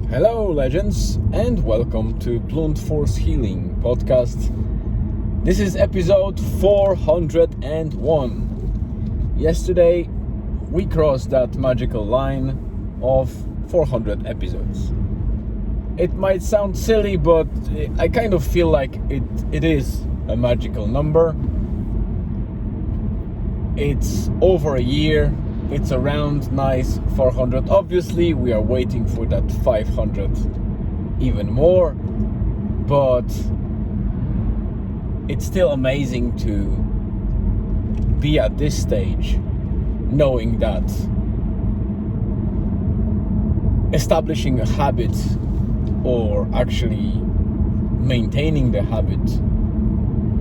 Hello legends and welcome to Blunt Force Healing podcast. This is episode 401. Yesterday we crossed that magical line of 400 episodes. It might sound silly, but I kind of feel like it is a magical number. It's over a year. It's around nice 400. Obviously, we are waiting for that 500 even more, but it's still amazing to be at this stage, knowing that establishing a habit or actually maintaining the habit,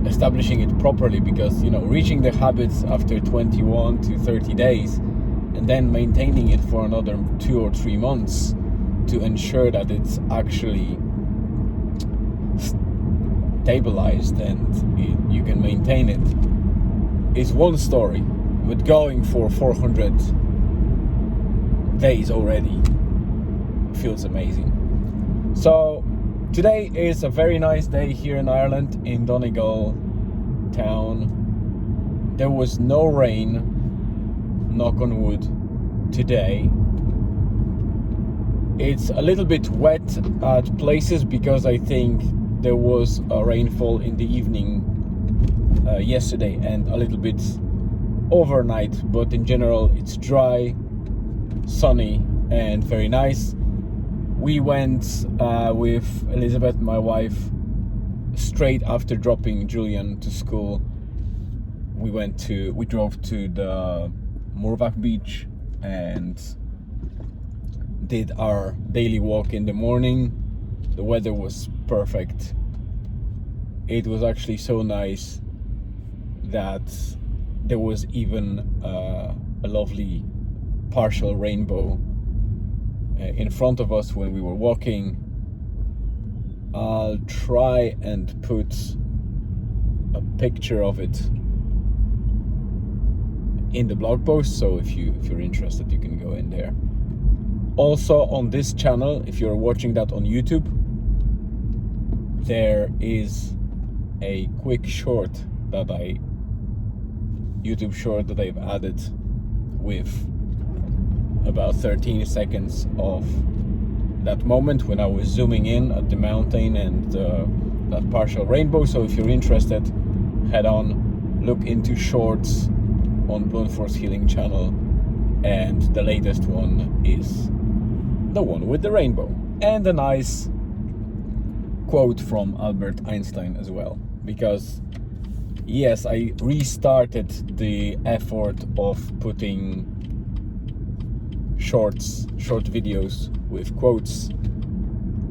establishing it properly, because reaching the habits after 21 to 30 days and then maintaining it for another 2 or 3 months to ensure that it's actually stabilized and you can maintain it is one story. But going for 400 days already feels amazing. So today is a very nice day here in Ireland, in Donegal town. There was no rain, knock on wood, today. It's a little bit wet at places because I think there was a rainfall in the evening yesterday and a little bit overnight, but in general it's dry, sunny and very nice. We went with Elizabeth, my wife, straight after dropping Julian to school. We drove to the Morvach beach and did our daily walk in the morning. The weather was perfect. It was actually so nice that there was even a lovely partial rainbow in front of us when we were walking. I'll try and put a picture of it in the blog post, so if you're interested, you can go in there. Also on this channel, if you're watching that on YouTube, there is a quick YouTube short that I've added with about 13 seconds of that moment when I was zooming in at the mountain and that partial rainbow. So if you're interested, head on, look into shorts on Blunt Force Healing channel, and the latest one is the one with the rainbow and a nice quote from Albert Einstein as well, because yes, I restarted the effort of putting short videos with quotes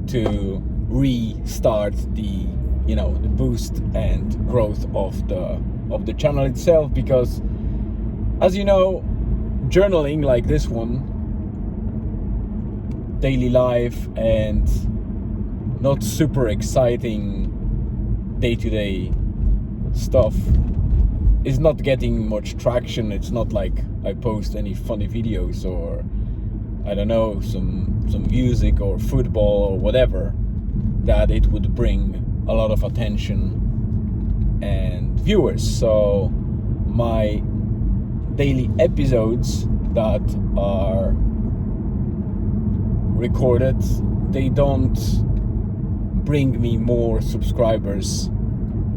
to restart the boost and growth of the channel itself, because as you know, journaling like this one, daily life and not super exciting day-to-day stuff, is not getting much traction. It's not like I post any funny videos or I don't know, some music or football or whatever that it would bring a lot of attention and viewers. So my daily episodes that are recorded, they don't bring me more subscribers.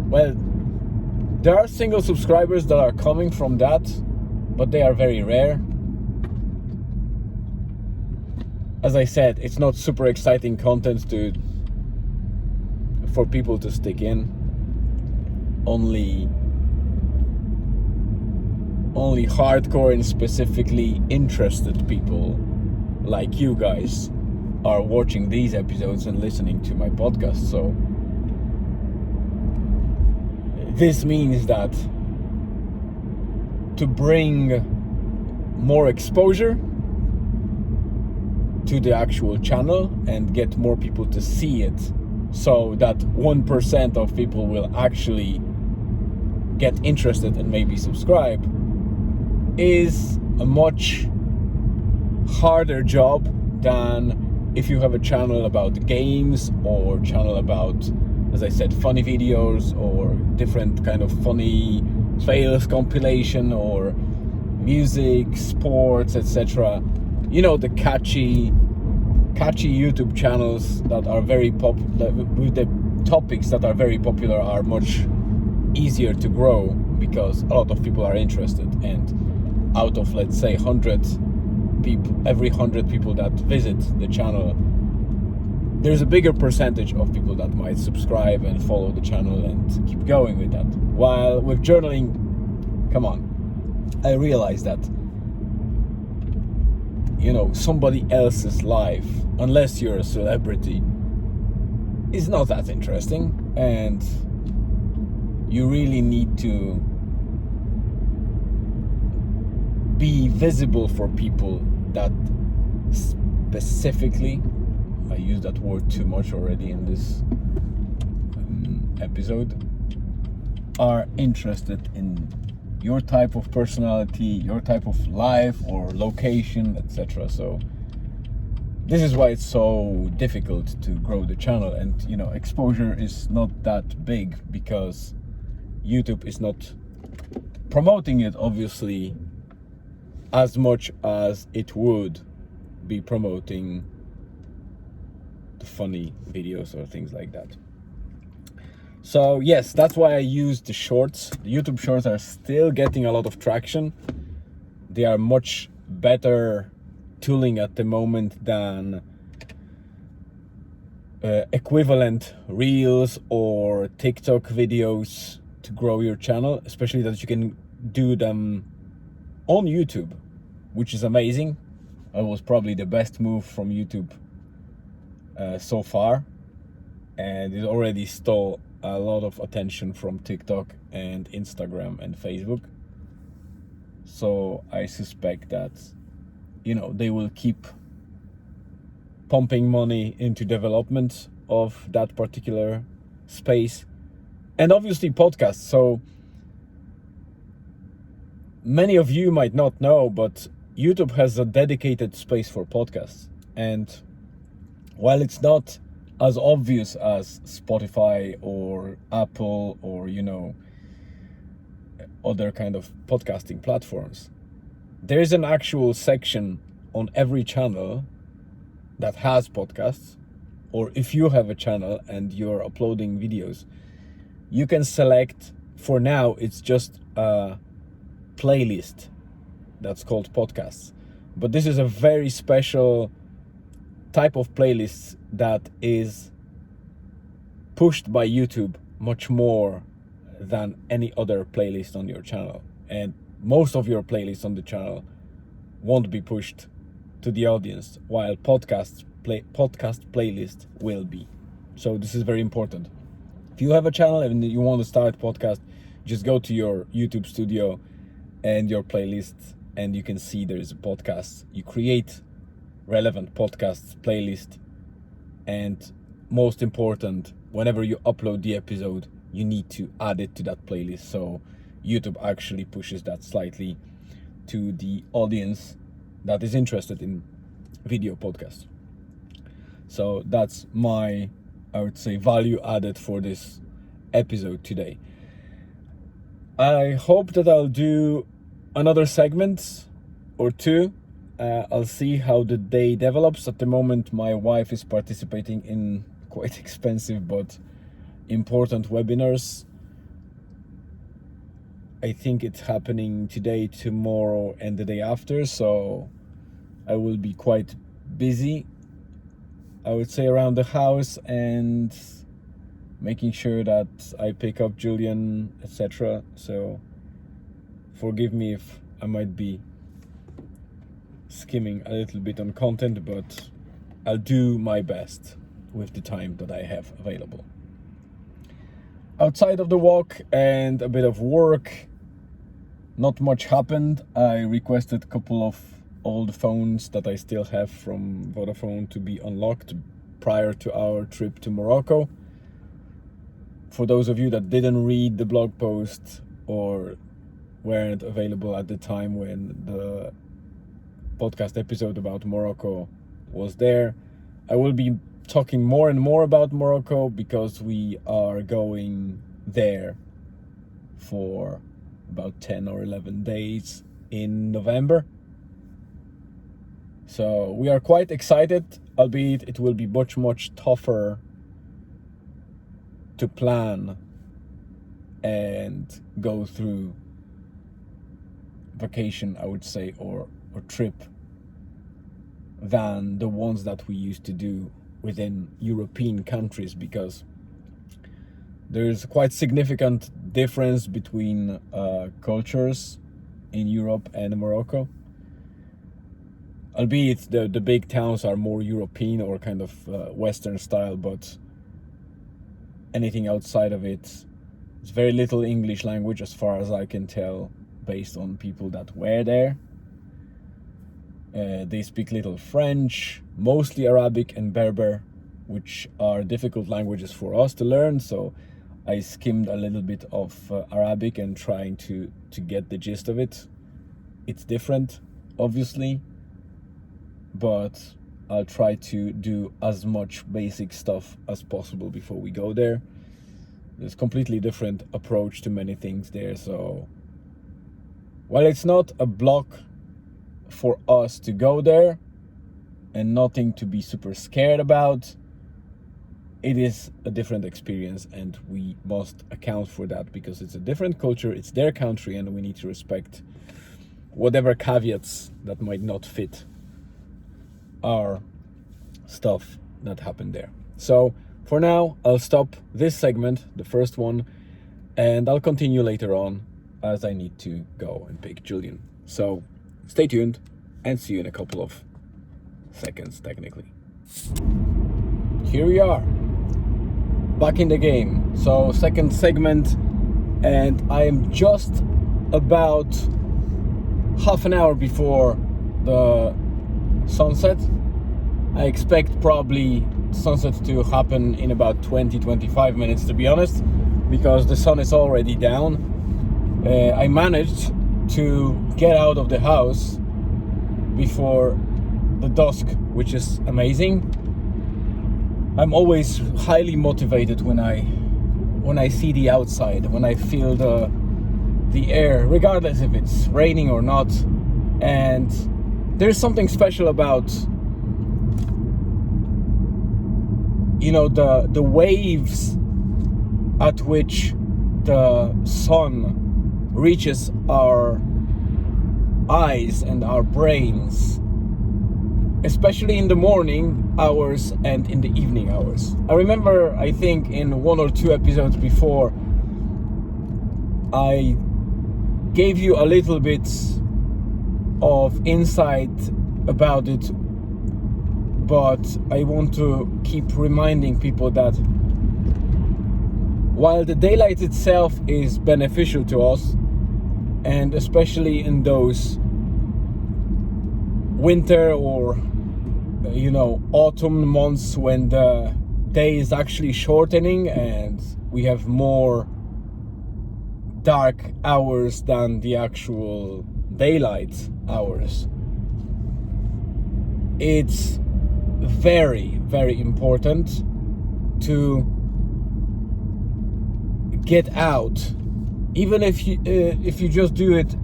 Well, there are single subscribers that are coming from that, but they are very rare. As I said, it's not super exciting content for people to stick in. Only hardcore and specifically interested people like you guys are watching these episodes and listening to my podcast. So this means that to bring more exposure to the actual channel and get more people to see it, so that 1% of people will actually get interested and maybe subscribe, is a much harder job than if you have a channel about games or channel about, as I said, funny videos or different kind of funny fails compilation or music, sports, etc. You know, the catchy YouTube channels that are very with the topics that are very popular are much easier to grow because a lot of people are interested, and out of, let's say, 100 people, every 100 people that visit the channel, there's a bigger percentage of people that might subscribe and follow the channel and keep going with that. While with journaling, come on, I realize that, you know, somebody else's life, unless you're a celebrity, is not that interesting, and you really need to be visible for people that specifically, I use that word too much already in this episode, are interested in your type of personality, your type of life or location, etc. So this is why it's so difficult to grow the channel, and you know, exposure is not that big because YouTube is not promoting it, obviously, as much as it would be promoting the funny videos or things like that. So yes, that's why I use the shorts. The YouTube shorts are still getting a lot of traction. They are much better tooling at the moment than equivalent Reels or TikTok videos to grow your channel, especially that you can do them on YouTube, which is amazing. It was probably the best move from YouTube so far, and it already stole a lot of attention from TikTok and Instagram and Facebook. So I suspect that, you know, they will keep pumping money into development of that particular space, and obviously podcasts. So many of you might not know, but YouTube has a dedicated space for podcasts, and while it's not as obvious as Spotify or Apple or, you know, other kind of podcasting platforms, there is an actual section on every channel that has podcasts. Or if you have a channel and you're uploading videos, you can select, for now it's just a playlist that's called podcasts, but this is a very special type of playlist that is pushed by YouTube much more than any other playlist on your channel, and most of your playlists on the channel won't be pushed to the audience, while podcast playlist will be. So this is very important. If you have a channel and you want to start podcast, just go to your YouTube studio and your playlist, and you can see there is a podcast. You create relevant podcasts playlist, and most important, whenever you upload the episode, you need to add it to that playlist, so YouTube actually pushes that slightly to the audience that is interested in video podcasts. So that's my, I would say, value added for this episode today. I hope that I'll do another segment or two. I'll see how the day develops. At the moment, my wife is participating in quite expensive but important webinars. I think it's happening today, tomorrow, and the day after, so I will be quite busy, I would say, around the house and making sure that I pick up Julian, etc. So forgive me if I might be skimming a little bit on content, but I'll do my best with the time that I have available. Outside of the walk and a bit of work, not much happened. I requested a couple of old phones that I still have from Vodafone to be unlocked prior to our trip to Morocco. For those of you that didn't read the blog post or weren't available at the time when the podcast episode about Morocco was there, I will be talking more and more about Morocco because we are going there for about 10 or 11 days in November. So we are quite excited, albeit it will be much tougher to plan and go through vacation, I would say, or trip than the ones that we used to do within European countries, because there's quite significant difference between cultures in Europe and Morocco. Albeit the big towns are more European or kind of Western style, but anything outside of it, it's very little English language as far as I can tell, based on people that were there. They speak little French, mostly Arabic and Berber, which are difficult languages for us to learn. So I skimmed a little bit of Arabic and trying to get the gist of it. It's different, obviously, but I'll try to do as much basic stuff as possible before we go there. There's completely different approach to many things there. So while it's not a block for us to go there and nothing to be super scared about, it is a different experience, and we must account for that because it's a different culture, it's their country, and we need to respect whatever caveats that might not fit our stuff that happened there. So for now, I'll stop this segment, the first one, and I'll continue later on as I need to go and pick Julian. So stay tuned and see you in a couple of seconds, technically. Here we are, back in the game. So second segment, and I am just about half an hour before the sunset. I expect probably sunset to happen in about 20-25 minutes, to be honest, because the sun is already down. I managed to get out of the house before the dusk, which is amazing. I'm always highly motivated when I see the outside, when I feel the air, regardless if it's raining or not. And there's something special about, you know, the waves at which the sun reaches our eyes and our brains, especially in the morning hours and in the evening hours. I remember, I think in one or two episodes before, I gave you a little bit of insight about it, but I want to keep reminding people that while the daylight itself is beneficial to us, and especially in those winter or autumn months when the day is actually shortening and we have more dark hours than the actual daylight hours, it's very important to get out, even if you just do it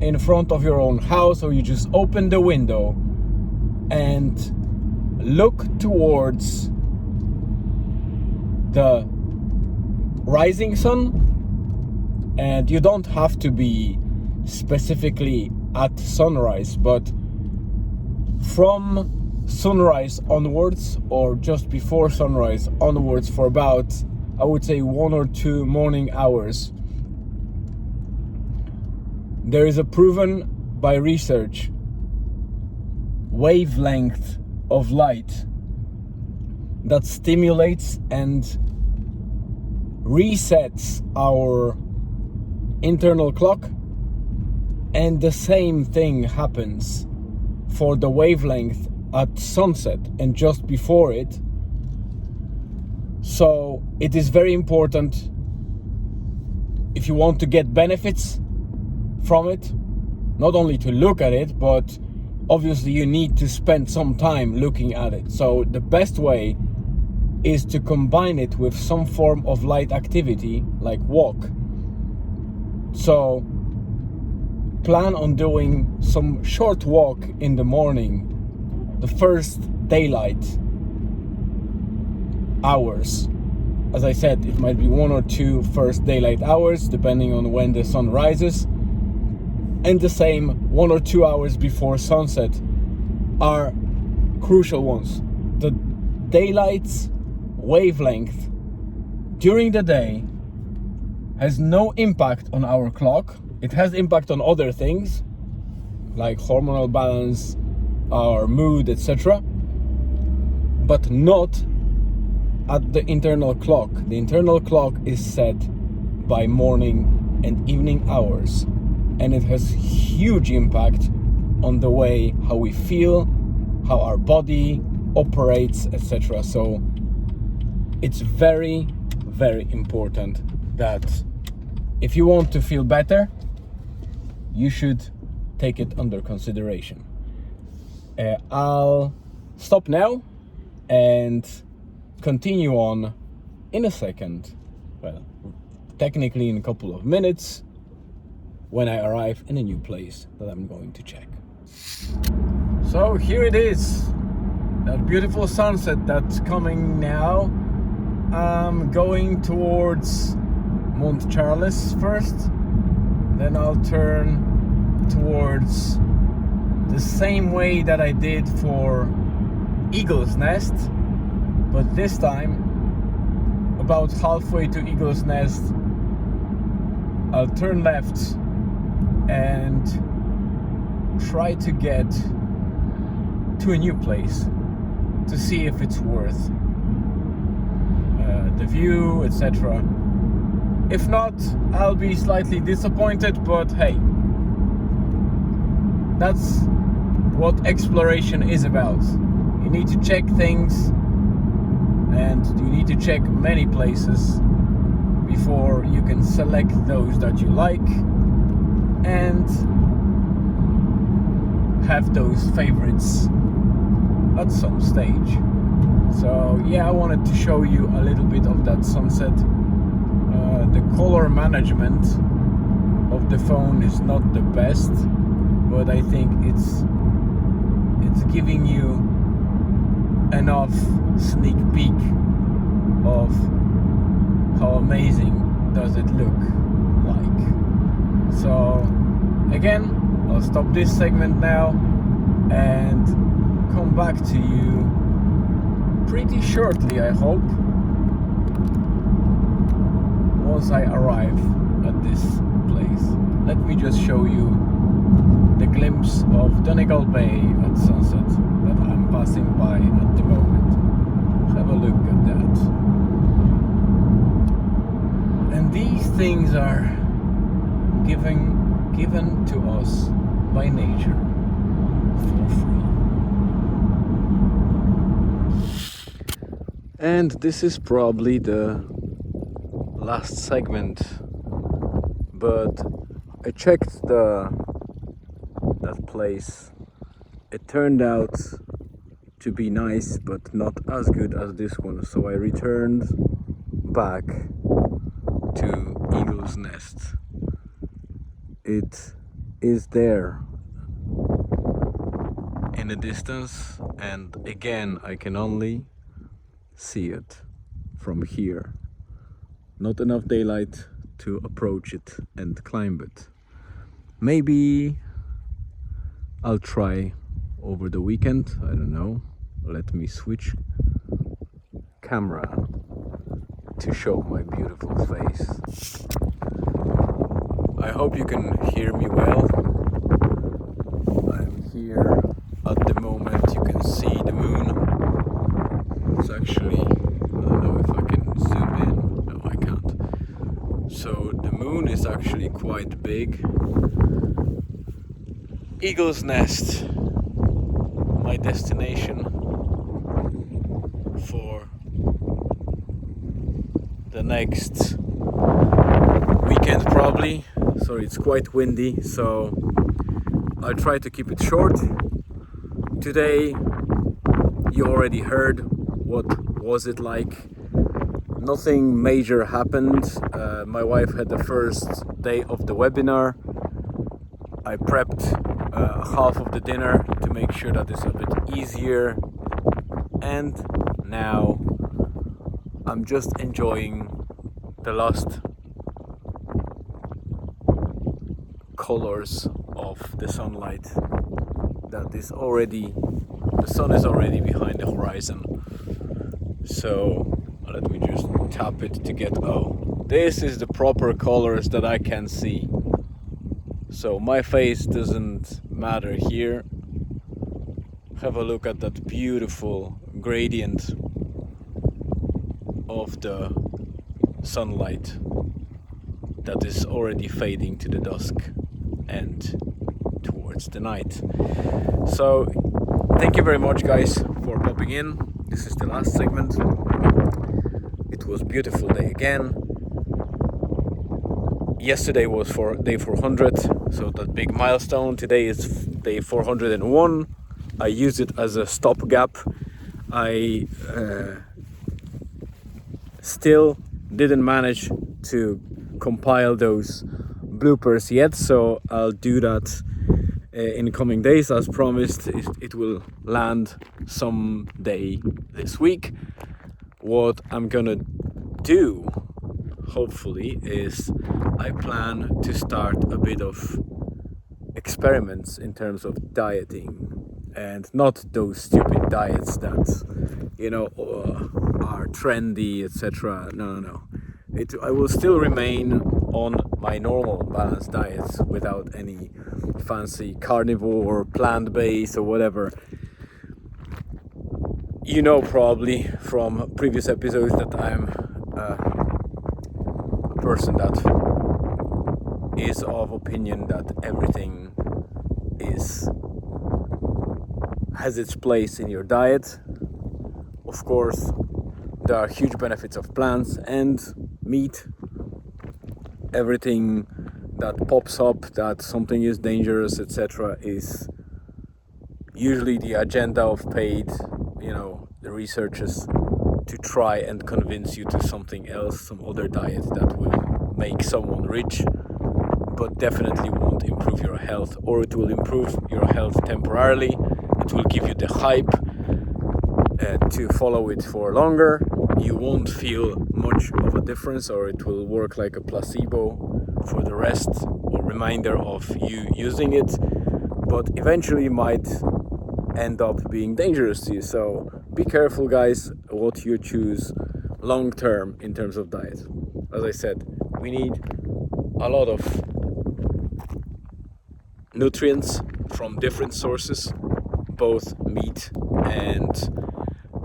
in front of your own house, or you just open the window and look towards the rising sun. And you don't have to be specifically at sunrise, but from sunrise onwards, or just before sunrise onwards, for about, I would say, 1 or 2 morning hours, there is a proven by research wavelength of light that stimulates and resets our internal clock, and the same thing happens for the wavelength at sunset and just before it. So it is very important, if you want to get benefits from it, not only to look at it, but obviously you need to spend some time looking at it. So the best way is to combine it with some form of light activity like walk. So plan on doing some short walk in the morning, the first daylight hours. As I said, it might be 1 or 2 first daylight hours depending on when the sun rises, and the same 1 or 2 hours before sunset are crucial ones. The daylight's wavelength during the day has no impact on our clock. It has impact on other things like hormonal balance, our mood, etc., but not at the internal clock. The internal clock is set by morning and evening hours, and it has huge impact on the way how we feel, how our body operates, etc. So it's very, very important that if you want to feel better, you should take it under consideration. I'll stop now and continue on in a second. Well, technically in a couple of minutes, when I arrive in a new place that I'm going to check. So here it is, that beautiful sunset that's coming now. I'm going towards Mont Charles first, then I'll turn towards the same way that I did for Eagle's Nest, but this time about halfway to Eagle's Nest I'll turn left and try to get to a new place to see if it's worth the view, etc. If not, I'll be slightly disappointed, but hey, that's what exploration is about. You need to check things, and you need to check many places before you can select those that you like and have those favorites at some stage. So yeah, I wanted to show you a little bit of that sunset. The color management of the phone is not the best, but I think it's giving you enough sneak peek of how amazing does it look like. So again, I'll stop this segment now and come back to you pretty shortly, I hope, once I arrive at this place. Let me just show you the glimpse of Donegal Bay at sunset that I'm passing by at the moment. Have a look at that. And these things are given to us by nature for free. And this is probably the last segment, but I checked that place. It turned out to be nice, but not as good as this one, so I returned back to Eagle's Nest. It is there in the distance, and again I can only see it from here. Not enough daylight to approach it and climb it. Maybe I'll try over the weekend, I don't know. Let me switch camera to show my beautiful face. I hope you can hear me well. I'm here at the moment. You can see the moon. It's actually, I don't know if I can zoom in. No, I can't. So the moon is actually quite big. Eagle's Nest, my destination for the next weekend probably. Sorry, it's quite windy, so I'll try to keep it short. Today you already heard what was it like. Nothing major happened. My wife had the first day of the webinar. I prepped half of the dinner to make sure that it's a bit easier, and now I'm just enjoying the last colors of the sunlight. That is already, the sun is already behind the horizon. So let me just tap it to get, oh, this is the proper colors that I can see. So my face doesn't matter here. Have a look at that beautiful gradient of the sunlight that is already fading to the dusk and towards the night. So thank you very much, guys, for popping in. This is the last segment. It was a beautiful day again. Yesterday was for day 400, so that big milestone. Today is day 401. I use it as a stopgap. I still didn't manage to compile those bloopers yet, so I'll do that in the coming days. As promised, it will land someday this week. What I'm gonna do, hopefully, is I plan to start a bit of experiments in terms of dieting, and not those stupid diets that, you know, are trendy, etc. No. I will still remain on my normal balanced diet without any fancy carnivore or plant-based or whatever. You know, probably from previous episodes, that I'm a person that is of opinion that everything has its place in your diet. Of course, there are huge benefits of plants and meat. Everything that pops up that something is dangerous, etc., is usually the agenda of paid, the researchers, to try and convince you to something else, some other diet that will make someone rich, but definitely won't improve your health, or it will improve your health temporarily. It will give you the hype to follow it for longer. You won't feel much of a difference, or it will work like a placebo for the rest, or reminder of you using it, but eventually might end up being dangerous to you. So be careful, guys, what you choose long term in terms of diet. As I said, we need a lot of nutrients from different sources, both meat and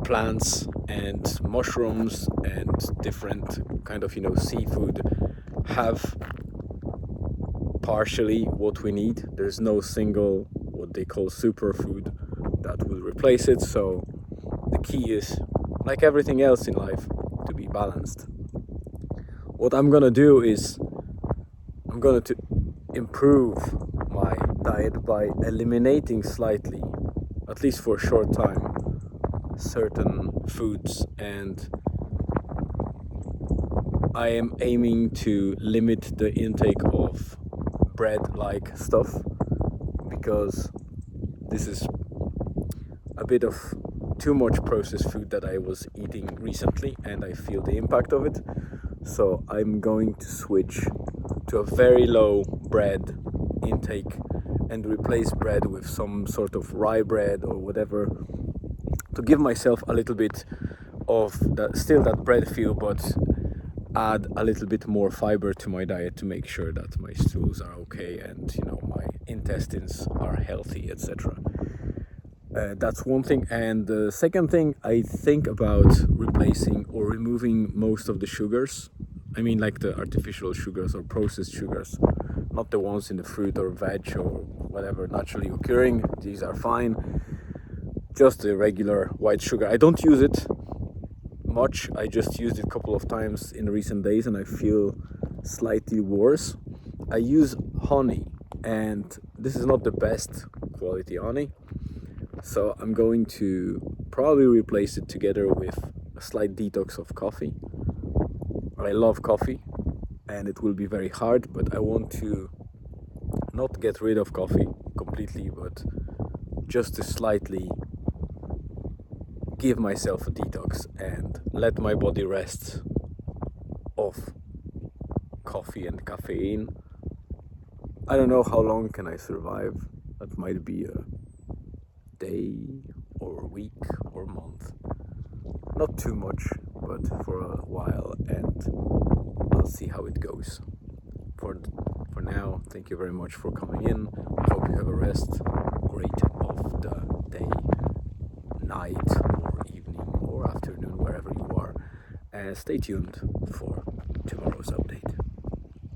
plants and mushrooms and different kind of seafood have partially what we need. There's no single what they call superfood that will replace it. So the key is, like everything else in life, to be balanced. What I'm gonna do is I'm going to improve my diet by eliminating slightly, at least for a short time, certain foods, and I am aiming to limit the intake of bread-like stuff, because this is a bit of too much processed food that I was eating recently, and I feel the impact of it. So I'm going to switch to a very low bread intake and replace bread with some sort of rye bread or whatever, to give myself a little bit of that bread feel, but add a little bit more fiber to my diet to make sure that my stools are okay and my intestines are healthy, etc. That's one thing. And the second thing, I think about replacing or removing most of the sugars. I mean, like the artificial sugars or processed sugars, not the ones in the fruit or veg or whatever naturally occurring. These are fine. Just the regular white sugar. I don't use it much. I just used it a couple of times in recent days and I feel slightly worse. I use honey, and this is not the best quality honey, So I'm going to probably replace it together with a slight detox of coffee. I love coffee and it will be very hard, but I want to not get rid of coffee completely, but just to slightly give myself a detox and let my body rest of coffee and caffeine. I don't know how long can I survive. That might be a day or a week or a month. Not too much, but for a while, and I'll see how it goes. For now, thank you very much for coming in. I hope you have a great of the day, night, or evening, or afternoon, wherever you are. And stay tuned for tomorrow's update.